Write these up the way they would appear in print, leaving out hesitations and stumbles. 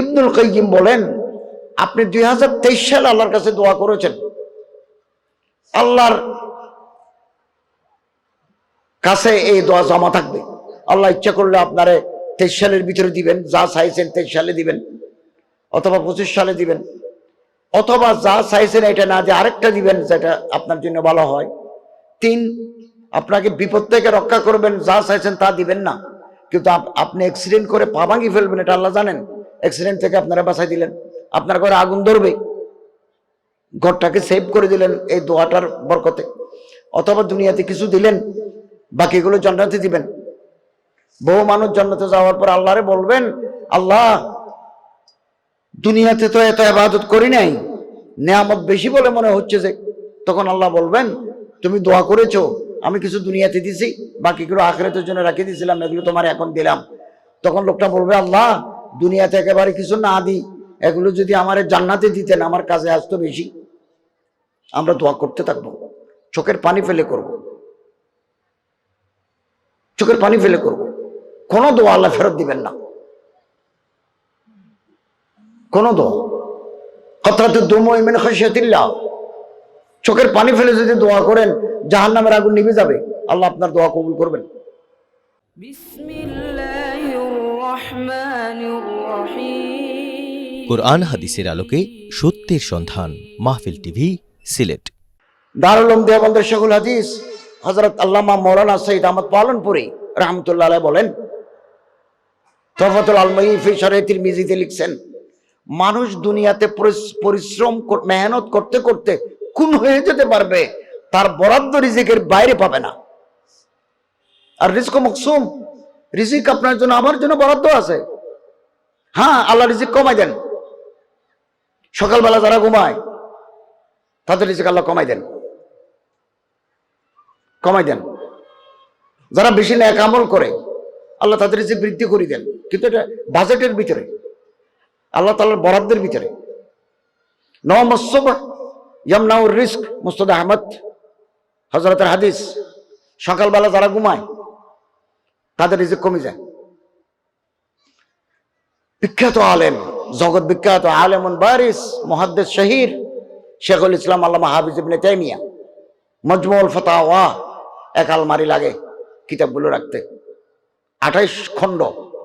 ইবনুল কাইয়িম বলেন, আপনি 2023 সালে আল্লাহর কাছে দোয়া করেছেন, আল্লাহর কাছে এই দোয়া জমা থাকবে। আল্লাহ ইচ্ছা করলে আপনারে 23 সালের ভিতরে দিবেন, যা চাইছেন 23 সালে দিবেন, অথবা 25 সালে দিবেন, অথবা যা চাইছেন এটা না দিয়ে আরেকটা দিবেন যেটা আপনার জন্য ভালো হয়। 3, আপনাকে বিপদ থেকে রক্ষা করবেন, যা চাইছেন তা দিবেন না, কিন্তু আপনি অ্যাক্সিডেন্ট করে পা ভাঙি ফেলবেন, এটা আল্লাহ জানেন। অ্যাক্সিডেন্ট থেকে আপনারা বাঁচাই দিলেন, আপনার ঘরে আগুন ধরবে, ঘরটাকে সেভ করে দিলেন এই দোয়াটার বরকতে। অথবা দুনিয়াতে কিছু দিলেন, বাকিগুলো জান্নাতে দিবেন। বহু মানুষ জান্নাতে যাওয়ার পর আল্লাহরে বলবেন, আল্লাহ দুনিয়াতে তো এত ইবাদত করি নাই, নেয়ামত বেশি বলে মনে হচ্ছে যে। তখন আল্লাহ বলবেন, তুমি দোয়া করেছো, আমি কিছু দুনিয়াতে দিছি, বাকিগুলো আখিরাতের জন্য রেখে দিয়েছিলাম, এগুলো তোমার এখন দিলাম। তখন লোকটা বলবে, আল্লাহ দুনিয়াতে একেবারে কিছু না দিই, এগুলো যদি আমার জান্নাতে দিতেন আমার কাজে আসতো বেশি। আমরা দোয়া করতে থাকবো, চোখের পানি ফেলে করব, চোখের পানি ফেলে করব। কোনো দোয়া আল্লাহ ফেরত দিবেন না, কোনো দোয়া। কতরাতুদ দুমুই মিন খাশিয়াতিল্লাহ, চোখের পানি ফেলে যদি দোয়া করেন জাহান্নামের আগুন নিভে যাবে, আল্লাহ আপনার দোয়া কবুল করবেন। কোরআন হাদিসের আলোকে সত্যের সন্ধান, মাহফিল টিভি, সিলেট। দারুল উলুম দেওবন্দের শেখুল হাদিস হযরত আল্লামা মাওলানা সৈয়দ আহমদ পালনপুরি রাহমাতুল্লাহ আলাইহি বলেন, তোহফাতুল আলমী ফি শরহ তিরমিজিতে লিখছেন, মানুষ দুনিয়াতে পরিশ্রম মেহনত করতে করতে খুন হয়ে যেতে পারবে, তার বরাদ্দ রিজিকের বাইরে পাবে না। আর রিজক মকসুম, রিজিক আপনার জন্য আমার জন্য বরাদ্দ আছে। হ্যাঁ, আল্লাহ রিজিক কমাই দেন। সকালবেলা যারা ঘুমায় তাদের রিজিক আল্লাহ কমাই দেন, কমাই দেন। যারা বেশি নেক আমল করে আল্লাহ তাদের রিজিক বৃদ্ধি করে দেন, কিন্তু এটা বাজেটের ভিতরে, আল্লাহ তাআলার বরাদ্দের ভিতরে। নওমুস সুবহ ইয়ামনাউর রিজক, মুস্তাদ আহমদ হযরতের হাদিস। সকালবেলা যারা ঘুমায় তাদের রিজিক কমে যায়। বিখ্যাত আলেম, জগৎ বিখ্যাত আলেমুন বারিস, মুহাদ্দিস শহীর শেখুল ইসলাম আল্লামা হাফিজ ইবনে তাইমিয়া মজমুউল ফাতাওয়া, এক আলমারি লাগে কিতাবগুলো রাখতে। 28 খণ্ড,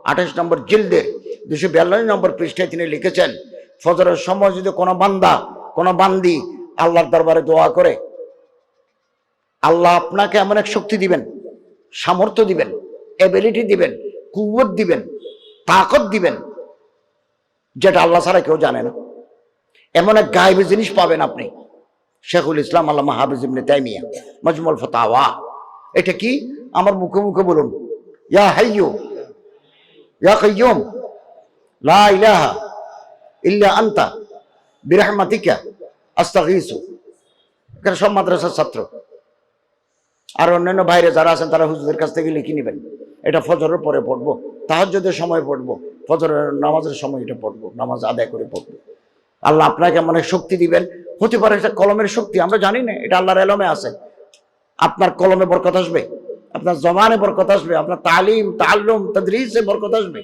28 নম্বর জিলদে 242 নম্বর পৃষ্ঠায় তিনি লিখেছেন, ফজরের সময় যদি কোনো বান্দা কোনো বান্দি আল্লাহর দরবারে দোয়া করে, আল্লাহ আপনাকে এমন এক শক্তি দিবেন, সামর্থ্য দিবেন, এবিলিটি দিবেন, কুওয়াত দিবেন, তাকত দিবেন, যেটা আল্লাহ ছাড়া কেউ জানে না। এমন এক গায়েবী জিনিস পাবেন আপনি। শেখুল ইসলাম আল্লামা হাফিজ ইবনে তাইমিয়া মজমুউল ফাতাওয়া। এটা কি? আমার মুখে মুখে বলুন, ইয়া হাইয়্যু ইয়া কাইয়্যুম লা ইলাহা ইল্লা আনতা বিরহমাতিকা আস্তাগীসু। এখানে সব মাদ্রাসার ছাত্র আর অন্যান্য বাইরে যারা আছেন তারা হুজুরদের কাছ থেকে লিখে নেবেন। এটা ফজরের পরে পড়বো, তাহাজ্জুদের সময় পড়বো, ফজরের নামাজের সময় এটা পড়বো, নামাজ আদায় করে পড়বো। আল্লাহ আপনাকে এমন এক শক্তি দিবেন, হতে পারে এটা কলমের শক্তি, আমরা জানি না, এটা আল্লাহর এলমে আছে। আপনার কলমে বরকত আসবে, আপনার জবানে বরকত আসবে, আপনার তালিম তাআল্লুম তাদরিসে বরকত আসবে।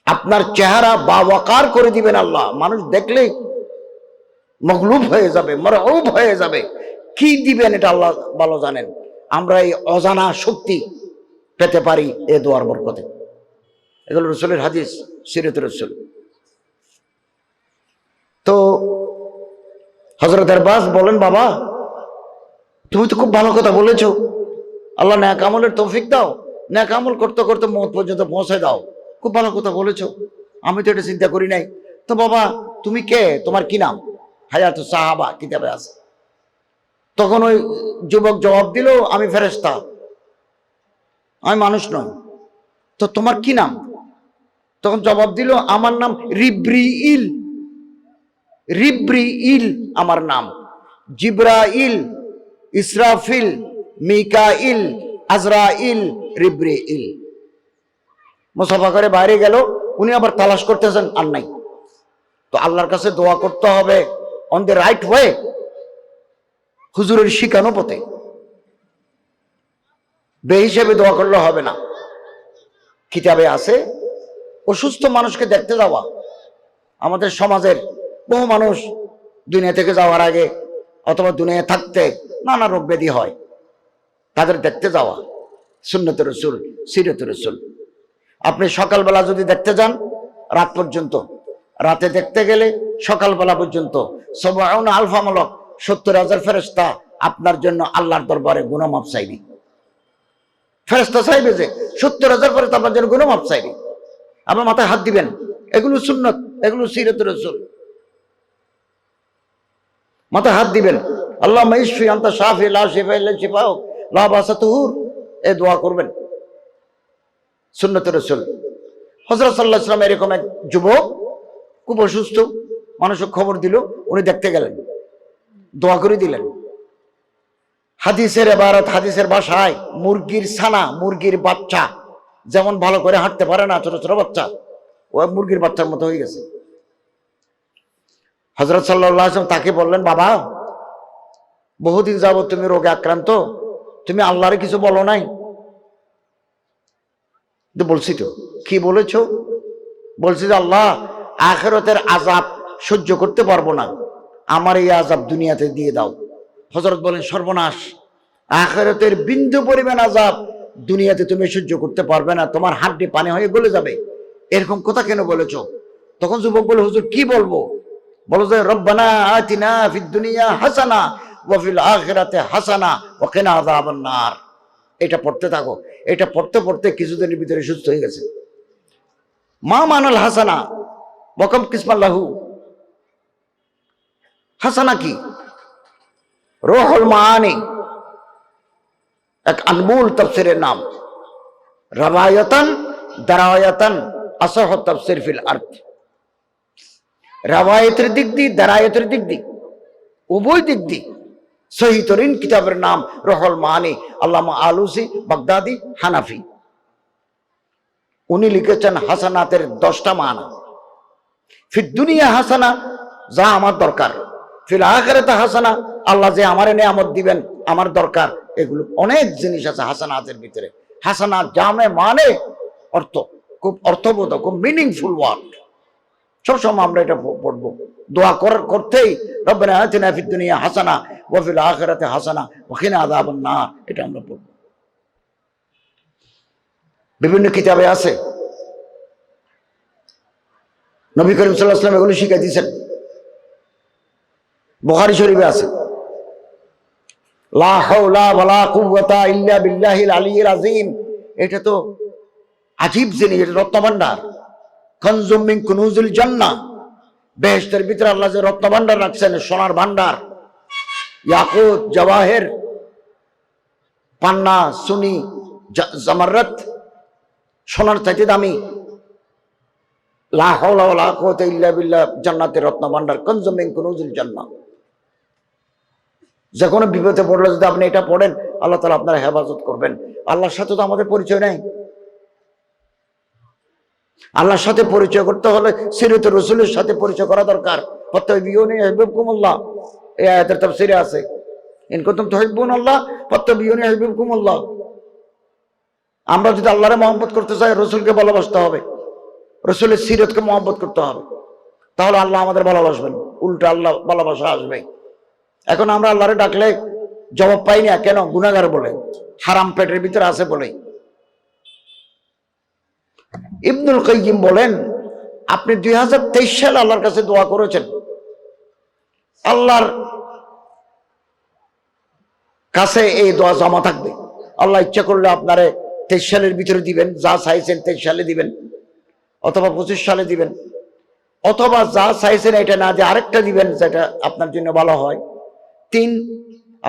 আপনার চেহারা বাওয়াকার করে দিবেন আল্লাহ, মানুষ দেখলেই মগলুব হয়ে যাবে, মরউব হয়ে যাবে। কি দিবেন এটা আল্লাহ ভালো জানেন। আমরা এই অজানা শক্তি পেতে পারি এ দোয়ার বরকতে। এগুলো রাসূলের হাদিস, সিরাতুর রাসূল। তো হযরত আরবাজ বলেন, বাবা তুমি তো খুব ভালো কথা বলেছো, আল্লাহ নেক আমলের তৌফিক দাও, নেক আমল করতে করতে মওত পর্যন্ত পৌঁছে দাও। খুব ভালো কথা বলেছো, আমি তো এটা চিন্তা করি নাই। তো বাবা তুমি কে, তোমার কি নাম? হায়াতুস সাহাবা কিতাবে আছে। তখন ওই যুবক জবাব দিল, আমি ফেরেশতা, আমি মানুষ নই। তো তোমার কি নাম? তখন জবাব দিল, আমার নাম রিব্রিইল। রিব্রিইল আমার নাম, জিব্রাইল, ইসরাফিল, মিকাইল, আজরাইল, রিব্রিইল। মুসাফা করে বাইরে গেল, উনি আবার তালাশ করতেছেন, আর নাই। তো আল্লাহর কাছে দোয়া করতে হবে অন দ্য রাইট ওয়ে, হুজুরের শিখানো পথে। বে হিসেবে দোয়া করলে হবে না। কিতাবে আছে অসুস্থ মানুষকে দেখতে যাওয়া। আমাদের সমাজের বহু মানুষ দুনিয়া থেকে যাওয়ার আগে অথবা দুনিয়ায় থাকতে নানা রোগ ব্যাধি হয়, তাদের দেখতে যাওয়া সুন্নতে রসুল, সিরতে রসুল। আপনি সকালবেলা যদি দেখতে যান রাত পর্যন্ত, রাতে দেখতে গেলে সকালবেলা পর্যন্ত সবাউন আলফা মালক 70,000 ফেরেশতা আপনার জন্য আল্লাহর দরবারে গুনাহমাফ চাইবে। ফেরেশতা চাইবে যে 70,000 ফেরেশতা আপনার জন্য গুনাহমাফ চাইবে। আপনার মাথায় হাত দিবেন, এগুলো সুন্নত, এগুলো সিরতে রসুল। মাথায় হাত দিবেন, আল্লাহুম্মা ইশফি আনতা শাফি লা শিফা ইল্লা শিফাউক লা বাসা তুহুর, এই দোয়া করবেন, সুন্নতে রসুল। হযরত সাল্লাল্লাহু আলাইহি ওয়াসাল্লাম এরকম এক যুবক খুব অসুস্থ, মানুষকে খবর দিল, উনি দেখতে গেলেন, দোয়া করে দিলেন। হাদিসের ইবারত, হাদিসের ভাষায় মুরগির ছানা, মুরগির বাচ্চা যেমন ভালো করে হাঁটতে পারে না, ছোট ছোট বাচ্চা, ও মুরগির বাচ্চার মতো হয়ে গেছে। হযরত সাল্লাল্লাহু আলাইহি ওয়াসাল্লাম তাকে বললেন, বাবা বহুদিন যাবত তুমি রোগে আক্রান্ত, তুমি আল্লাহরে কিছু বলো নাই? বলছি তো। কি বলেছো? বলছি যে আল্লাহ আখিরাতের আযাব সহ্য করতে পারবো না, আমার এই আযাব দুনিয়াতে দিয়ে দাও। হযরত বলেন, সর্বনাশ, আখিরাতের বিন্দু পরিমাণ আযাব দুনিয়াতে তুমি সহ্য করতে পারবে না, তোমার হাড্ডি পানি হয়ে গলে যাবে। এরকম কথা কেন বলেছো? তখন যুবক বলে, হুজুর কি বলবো? বলো যে রব্বানা আতিনা ফিদ দুনিয়া হাসানা ওয়া ফিল আখিরাতি হাসানা ওয়া কিনা আযাবান নার। এটা পড়তে থাকো। এটা পড়তে পড়তে কিছুদিনের ভিতরে সুস্থ হয়ে গেছে। মা মানাল হাসানা ওয়াকাম কিসমাল্লাহু। হাসানা কি? রুহুল মাআনি, এক আনমোল তাফসীরের নাম। রাওয়ায়াতান দারায়াতান আসহ তাফসীর ফিল আরদ। রাওয়ায়াতের দিক দিয়ে, দারায়াতের দিক দিয়ে, উভয় দিক দিয়ে সহিহ তরিন কিতাবের নাম রুহুল মাআনি, আল্লামা আলুসি বাগদাদি হানাফি। উনি লিখেছেন হাসানাতের 10টা মানা। ফিদ দুনিয়া হাসানা, যা আমার দরকার। ফিল আখিরাতে হাসানা, আল্লাহ যে আমারে নেয়ামত দিবেন, আমার দরকার। এগুলো অনেক জিনিস আছে হাসানাতের ভিতরে। হাসানাত জামে মানে অর্থ, খুব অর্থবোধক, খুব মিনিংফুল ওয়ার্ড। সবসময় আমরা এটা পড়বো, দোয়া করতেই রব্বানা আতিনা ফিদ দুনিয়া হাসানা ওয়া ফিল আখিরাতি হাসানা ওয়া কিনা আযাবান নার, এটা আমরা পড়বো। বিভিন্ন কিতাবে আছে, নবী করিম সাল্লাল্লাহু আলাইহি ওয়াসাল্লাম এগুলো শিখিয়ে দিয়েছেন। বুখারী শরীফে আছে, লা হাওলা ওয়ালা কুওয়াতা ইল্লা বিল্লাহিল আলিয়্যিল আযীম। এটা তো আজীব জিনিস, এটা রত্নভাণ্ডার। কানজুম মিন কুনুজিল জান্নাহ, বেহেশতের ভিতরে আল্লাহ যে রত্নভাণ্ডার রাখছেন, সোনার ভাণ্ডার, ইয়াকুত, জওয়াহির, পান্না, সুনি, জামাররাত, সোনার চাইতে দামি। লা হাওলা ওয়ালা কুওয়াতা ইল্লা বিল্লাহ, জান্নাতের রত্নভাণ্ডার, কানজুম মিন কুনুজিল জান্নাহ। যে কোনো বিপদে পড়লে যদি আপনি এটা পড়েন, আল্লাহ তাআলা আপনার হেফাজত করবেন। আল্লাহর সাথে তো আমাদের পরিচয় নাই। আল্লাহর সাথে পরিচয় করতে হলে সিরাতে রাসূলের সাথে পরিচয় করা দরকার। ফাত্তাবিউনি ইউহিব্বুকুমুল্লাহ, এই আয়াতের তাফসীরে আছে, ইন কুনতুম তুহিব্বুনাল্লাহ ফাত্তাবিউনি ইউহিব্বুকুমুল্লাহ। আমরা যদি আল্লাহরে মহব্বত করতে চাই, রাসূলকে ভালোবাসতে হবে, রাসূলের সিরাতকে মহব্বত করতে হবে, তাহলে আল্লাহ আমাদের ভালোবাসবেন, উল্টা আল্লাহ ভালোবাসা আসবে। এখন আমরা আল্লাহরে ডাকলে জবাব পাই না কেন? গুনাহগার বলে, হারাম পেটের ভিতরে আছে বলে। ইবনুল কাইয়িম বলেন, আপনি 2023 সালে আল্লাহর কাছে দোয়া করেছেন, আল্লাহর কাছে এই দোয়া জমা থাকবে। আল্লাহ ইচ্ছা করলে আপনারে 23 সালের ভিতরে দিবেন, যা চাইছেন 23 সালে দিবেন, অথবা 25 সালে দিবেন, অথবা যা চাইছেন এটা না দিয়ে আরেকটা দিবেন যেটা আপনার জন্য ভালো হয়। 3,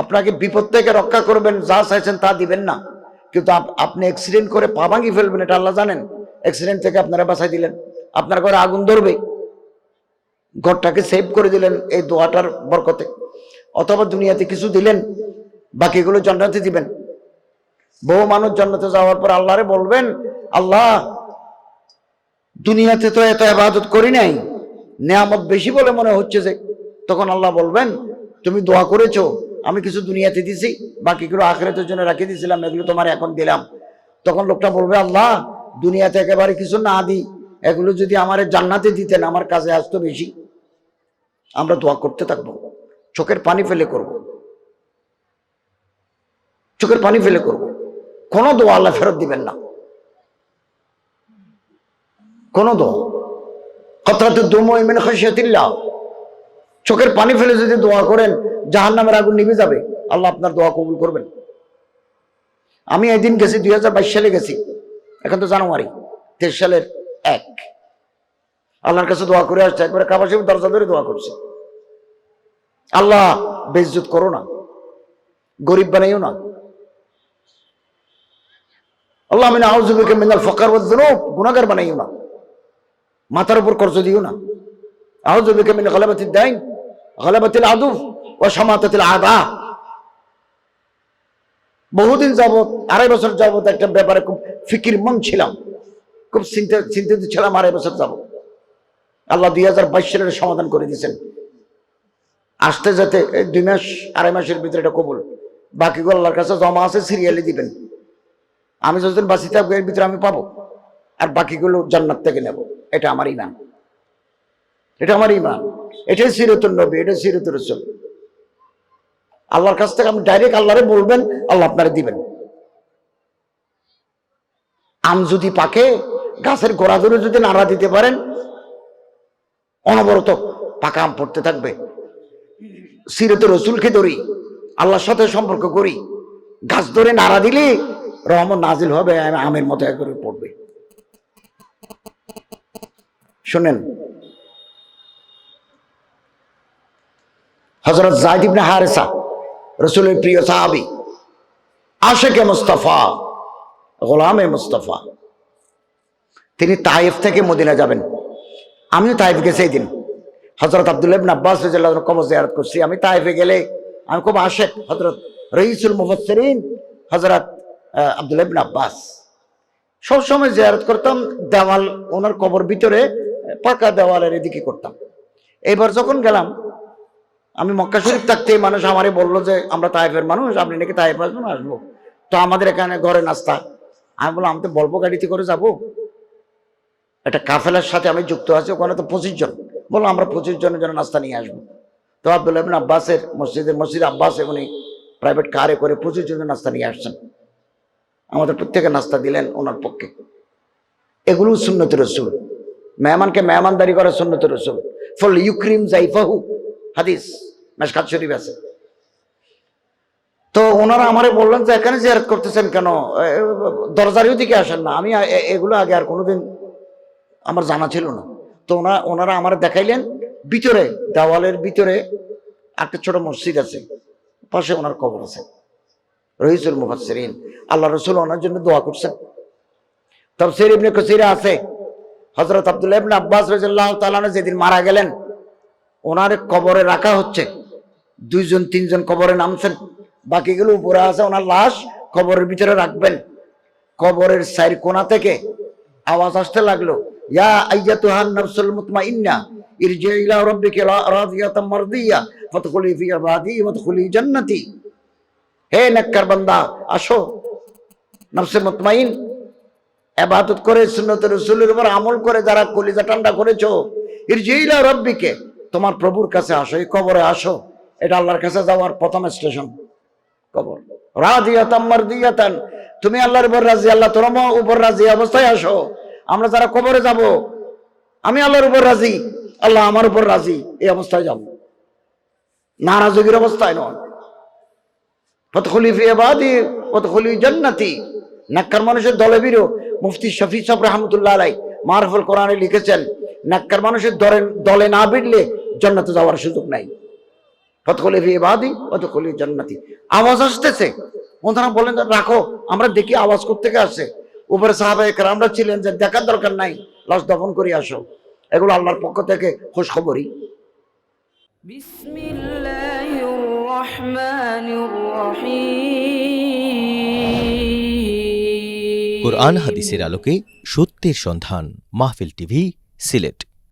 আপনাকে বিপদ থেকে রক্ষা করবেন, যা চাইছেন তা দিবেন না, কিন্তু আপনি অ্যাক্সিডেন্ট করে পা ভাঙি ফেলবেন, এটা আল্লাহ জানেন। অ্যাক্সিডেন্ট থেকে আপনারা বাঁচাই দিলেন, আপনার ঘরে আগুন ধরবে, ঘরটাকে সেভ করে দিলেন এই দোয়াটার বরকতে। অথবা দুনিয়াতে কিছু দিলেন, বাকিগুলো জান্নাতে দিবেন। বহু মানুষ জান্নাতে যাওয়ার পর আল্লাহরে বলবেন, আল্লাহ দুনিয়াতে তো এত ইবাদত করি নাই, নেয়ামত বেশি বলে মনে হচ্ছে যে। তখন আল্লাহ বলবেন, তুমি দোয়া করেছো, আমি কিছু দুনিয়াতে দিছি, বাকিগুলো আখিরাতের জন্য রেখে দিয়েছিলাম, এগুলো তোমার এখন দিলাম। তখন লোকটা বলবে, আল্লাহ দুনিয়াতে একেবারে কিছু না দিই, এগুলো যদি আমার জান্নাতে দিতেন আমার কাজে আসতো বেশি। আমরা দোয়া করতে থাকবো, চোখের পানি ফেলে করব, চোখের পানি ফেলে করব। কোনো দোয়া আল্লাহ ফেরত দিবেন না, কোনো দোয়া। কতরাতে দুময় মিন খাশিয়াতিল্লাহ, চোখের পানি ফেলে যদি দোয়া করেন জাহান্নামের আগুন নিভে যাবে, আল্লাহ আপনার দোয়া কবুল করবেন। আমি একদিন গেছি 2022 সালে গেছি, এখন তো জানুয়ারি 23 সালের 1, আল্লাহর কাছে দোয়া করে আসছে, একবারে কাবা শরীফ দরজা ধরে দোয়া করছে, আল্লাহ বেইজ্জত করো না, গরিব বানাইও না, আল্লাহ আমি আউযু বিকা মিনাল ফাকর ওয়াজ যুনুব, গুনাহগার বানাইও না, মাথার উপর কর্জ দিও না, আউযু বিকা মিন গালাবাতিদ দাইন গালাবাতিল আদু ওয়া শামাতাতিল আদা। বহুদিন যাবত, 2.5 বছর যাবত একটা ব্যাপারে খুব ফিকিরমন ছিলাম, খুব চিন্তিত ছিলাম 2.5 বছর যাবত। আল্লাহ 2022 সালের সমাধান করে দিয়েছেন। আসতে যেতে 2 মাস 2.5 মাসের ভিতরে এটা কবুল, বাকিগুলো আল্লাহর কাছে জমা আছে, সিরিয়ালে দিবেন। আমি যতদিন বাঁচি থাকবো এর ভিতরে আমি পাবো, আর বাকিগুলো জান্নাত থেকে নেব। এটা আমার ঈমান, এটা আমার ঈমান, এটাই সিরাতুন নবী, এটাই সিরাতুর রাসূল। আল্লাহর কাছ থেকে আপনি ডাইরেক্ট আল্লাহরে বলবেন, আল্লাহ আপনারে দিবেন। আম যদি পাকে, গাছের গোড়া ধরে যদি নাড়া দিতে পারেন, অনবরত পাকা আম পড়তে থাকবে। সিরাতুর রাসূলকে ধরি, আল্লাহর সাথে সম্পর্ক করি, গাছ ধরে নাড়া দিলে রহমত নাজিল হবে, আমের মতো করে পড়বে। শুনেন, হযরত যায়েদ ইবনে হারেসা, রাসূলের প্রিয় সাহাবী, আশিকে মুস্তাফা, গোলামে মুস্তাফা, তিনি তায়েফ থেকে মদিনা যাবেন। আমিও তায়েফ গেছি এই দিন, হযরত আব্দুল্লাহ ইবনে আব্বাস রাদিয়াল্লাহু আনহু কবর জিয়ারত করছি। আমি তায়েফে গেলে আমি খুব আশিক হযরত রাইসুল মুফাসসিরিন হযরত আব্দুল্লাহ ইবনে আব্বাস, সবসময় জিয়ারত করতাম। দেওয়াল ওনার কবর ভিতরে, পাকা দেওয়ালের এদিকে করতাম। এবার যখন গেলাম, আমি মক্কা শরীফ থাকতে মানুষ আমারে বললো যে আমরা তায়েফের মানুষ, আপনি নাকি তায়েফ আসবেন। আসবো তো, আমাদের এখানে ঘরে নাস্তা। আমি বললাম আমি তো বলবো গাড়িতে করে যাব, একটা কাফেলার সাথে আমি যুক্ত আছি, ওখানে তো 25 জন। বললাম আমরা 25 জনের জন্য নাস্তা নিয়ে আসবো। তো আব্দুল্লাহ ইবনে আব্বাসের মসজিদ আব্বাসে উনি প্রাইভেট কারে করে 25 জনের নাস্তা নিয়ে আসছেন। আমাদের প্রত্যেকে নাস্তা দিলেন ওনার পক্ষে। এগুলো সুন্নতুর রাসূল, মেহমানকে মেহমানদারি করা সুন্নতুর রাসূল। ফল ইউক্রিম যাইফাহু, হাদিস মিশকাত শরীফ আছে। তো ওনারা আমারে বললেন যে এখানে জিয়ারত করতেছেন কেন, দরজার ওদিকে আসেন না। আমি এগুলো আগে আর কোনোদিন আমার জানা ছিল না। তো ওনারা আমার দেখাইলেন, ভিতরে দেওয়ালের ভিতরে একটা ছোট মসজিদ আছে, পাশে ওনার কবর আছে। রাইসুল মুফাসসিরিন, আল্লাহ রাসূল ওনার জন্য দোয়া করছেন। তাফসীর ইবনে কাসীরে আছে, হযরত আব্দুল্লাহ ইবনে আব্বাস রাদিয়াল্লাহু তাআলা আনহু যেদিন মারা গেলেন, ওনার কবরে রাখা হচ্ছে। 2 জন 3 জন কবরে নামছেন, বাকিগুলো উপরে আছে। ওনার লাশ কবরের ভিতরে রাখবেন। কবরের 4 কোণা থেকে আওয়াজ আসতে লাগলো, ইয়া আইয়াতুহান নাফসুল মুতমাইন্না ইরজি ইলা রাব্বিকা রাদিয়াতাম মারদিয়া ফাদখুলি ফি ইবাদি ওয়াদখুলি জান্নাতি। হে নেককার বান্দা, আসো, নফসে মুতমাইন, ইবাদত করে সুন্নতের রাসূলের উপর আমল করে যারা কলিজা ঠান্ডা করেছো, ইরজি ইলা রাব্বিকা, তোমার প্রভুর কাছে আসো, এই কবরে আসো। এটা আল্লাহর কাছে যাওয়ার প্রথম স্টেশন কবর। রাদিয়াতাম মারদিয়াতান, তুমি আল্লাহর উপর রাজি, আল্লাহ তোমার উপর রাজি অবস্থায় আসো। আমরা যারা কবরে যাব, আমি আল্লাহর উপর রাজি, আল্লাহ আমার উপর রাজি, এই অবস্থায় যাব, নারাজগির অবস্থায় নয়। ফাদখুলি ফি ইবাদি ওয়াদখুলি জান্নাতি। নেককার মানুষের দলে বিরো মুফতি শফি সাহেব রাহমাতুল্লাহ আলাইহি মারফুল কোরআনে লিখেছেন, নেককার মানুষের দলে না ভিড়লে জান্নাতে যাওয়ার সুযোগ নাই। ফাদখুলি ফি ইবাদি ওয়াদখুলি জান্নাতি। আওয়াজ আসতেছে, ওনারা বলেন রাখো, আমরা দেখি আওয়াজ কোত্থেকে আসছে। উপরে সাহাবায়ে কেরামরা ছিলেন যে দেখার দরকার নাই, লাশ দফন করে আসো। এগুলো আল্লাহর পক্ষ থেকে খুশখবরি। বিসমিল্লাহির রহমানির রহিম। কোরআন হাদিসের আলোকে সত্যের সন্ধান, মাহফিল টিভি, সিলেট।